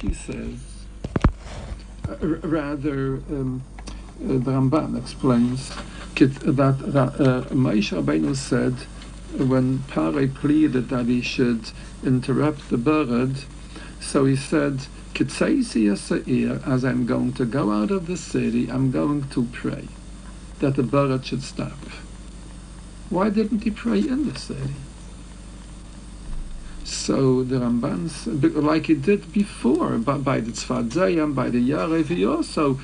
She says, the Ramban explains that Moshe Rabbeinu said when Paroi pleaded that he should interrupt the bird, so he said, as I'm going to go out of the city, I'm going to pray that the bird should stop. Why didn't he pray in the city? So the Ramban, like he did before, by the Tzfadayim, by the Yarev, he also,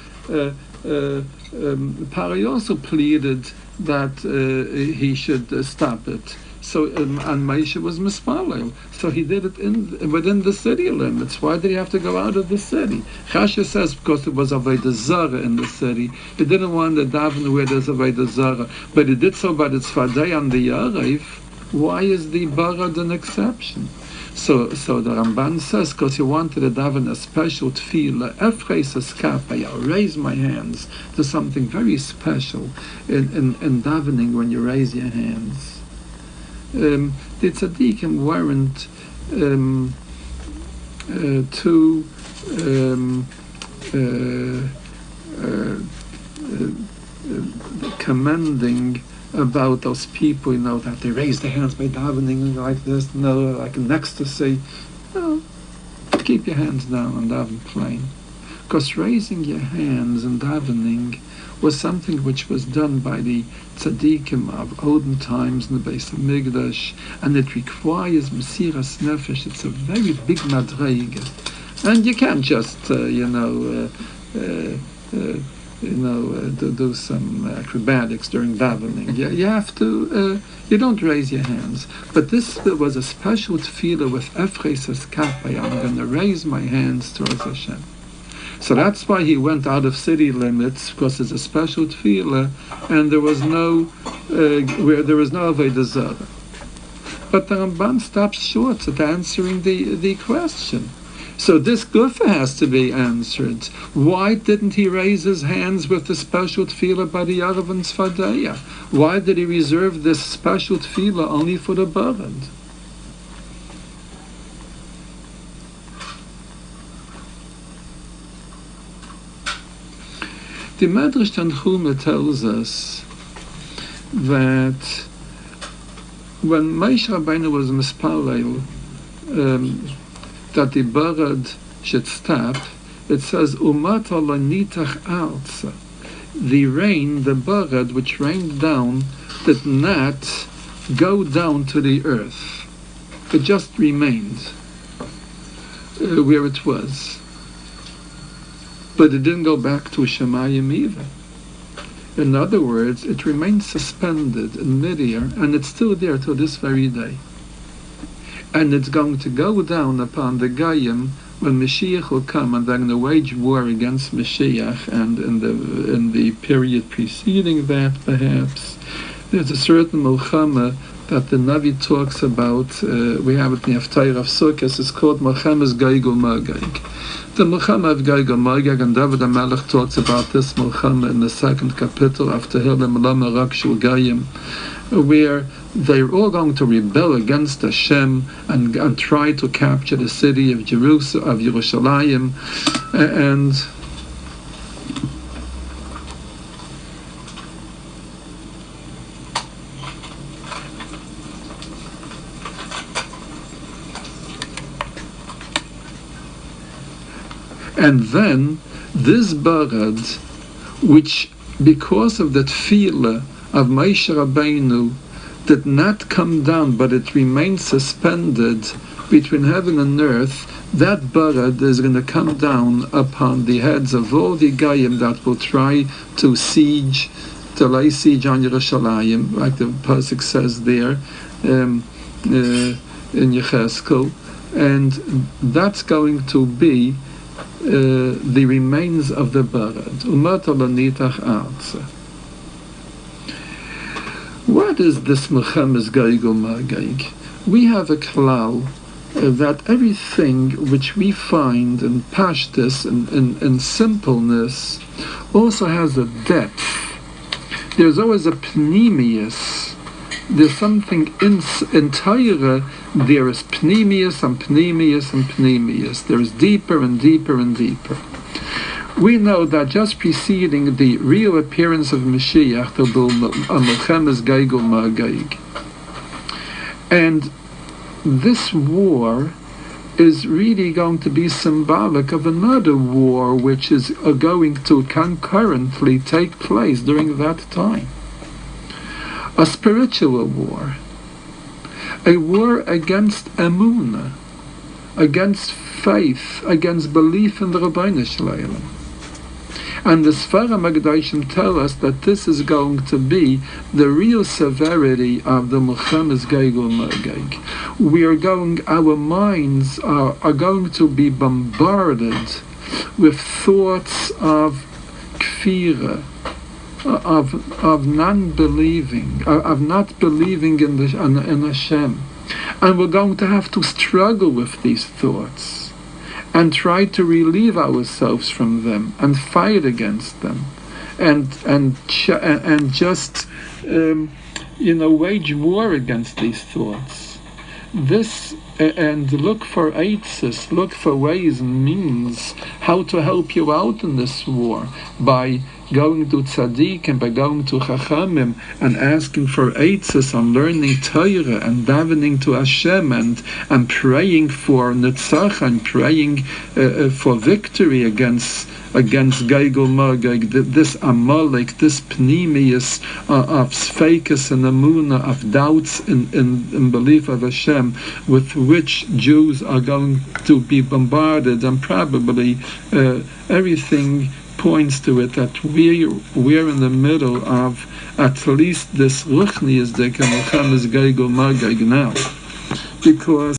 Paroi also pleaded that he should stop it. So, and Moshe was mispalel. So he did it within the city limits. Why did he have to go out of the city? Chasha says because it was Avodah Zarah in the city. He didn't want to daven where there's Avodah Zarah. But he did so by the Tzfadayim, the Yarev. Why is the Barad an exception? So the Ramban says, because he wanted to daven a special tefillah, Efreis Eskapay, I'll raise my hands to something very special in davening when you raise your hands. The tzaddikim weren't too commending about those people, that they raise their hands by davening like this, like in ecstasy. No, keep your hands down and daven plain. Because raising your hands and davening was something which was done by the tzaddikim of olden times in the base of Migdash, and it requires Mesiras Nefesh. It's a very big madreiga, and you can't just do some acrobatics during davening. You have to. You don't raise your hands. But this was a special tefillah with Efreis Eskapay. I'm going to raise my hands towards Hashem. So that's why he went out of city limits, because it's a special tefillah, and there was no Avodah Zarah. But the Ramban stops short at answering the question. So this gufa has to be answered. Why didn't he raise his hands with the special tefillah by the Yarav and Tzfadayah? Why did he reserve this special tefillah only for the Barad? The Medrash Tanchuma tells us that when Moshe Rabbeinu was mispalel, that the Barad should stop, it says, Umat ala nitach arza. The rain, the Barad, which rained down, did not go down to the earth. It just remained where it was. But it didn't go back to Shemayim either. In other words, it remained suspended in midair, and it's still there to this very day. And it's going to go down upon the Goyim when Mashiach will come, and they're going to wage war against Mashiach. And in the period preceding that, perhaps, there's a certain Milchama that the Navi talks about. We have it in the Haftarah of Sukkot. It's called Milchamas Gog Magog. The Milchama of Gog Magog, and David HaMelech talks about this Milchama in the second capital of Tehillim Lama Rak Shel Goyim, where they're all going to rebel against Hashem and try to capture the city of Jerusalem, of Yerushalayim, and then this Barad, which because of the tefillah of Moshe Rabbeinu did not come down, but it remained suspended between heaven and earth, that Barad is going to come down upon the heads of all the Goyim that will try to lay siege on Yerushalayim, like the pasuk says there in Yecheskel, and that's going to be the remains of the Barad. Umat ala nitach arza. What is this Milchamas Gog Magog? We have a klal that everything which we find in pashtus and in simpleness also has a depth. There's always a pneumius There's something in Torah, there is pnimius and pnimius and pnimius. There is deeper and deeper and deeper. We know that just preceding the real appearance of Mashiach, there will be a Melchemes Geigel Ma'ageg. And this war is really going to be symbolic of another war which is going to concurrently take place during that time. A spiritual war. A war against emunah, against faith, against belief in the Rabanu Shalom. And the Sfara Magdashim tell us that this is going to be the real severity of the Melchemes Geigel Ma'ageg. Our minds are going to be bombarded with thoughts of kfira, of non-believing, of not believing in Hashem. And we're going to have to struggle with these thoughts and try to relieve ourselves from them and fight against them, and just wage war against these thoughts. And look for eitzes, look for ways and means how to help you out in this war by going to tzaddik and by going to chachamim and asking for eitzes on learning Torah and davening to Hashem and praying for netzach and praying for victory against Geigel Ma'ageg, this Amalek, this pnimius of sfeikus and emunah, of doubts in belief of Hashem, with which Jews are going to be bombarded, and probably everything points to it that we're in the middle of at least this ruchnius de Melchemes Geigel Ma'ageg now, because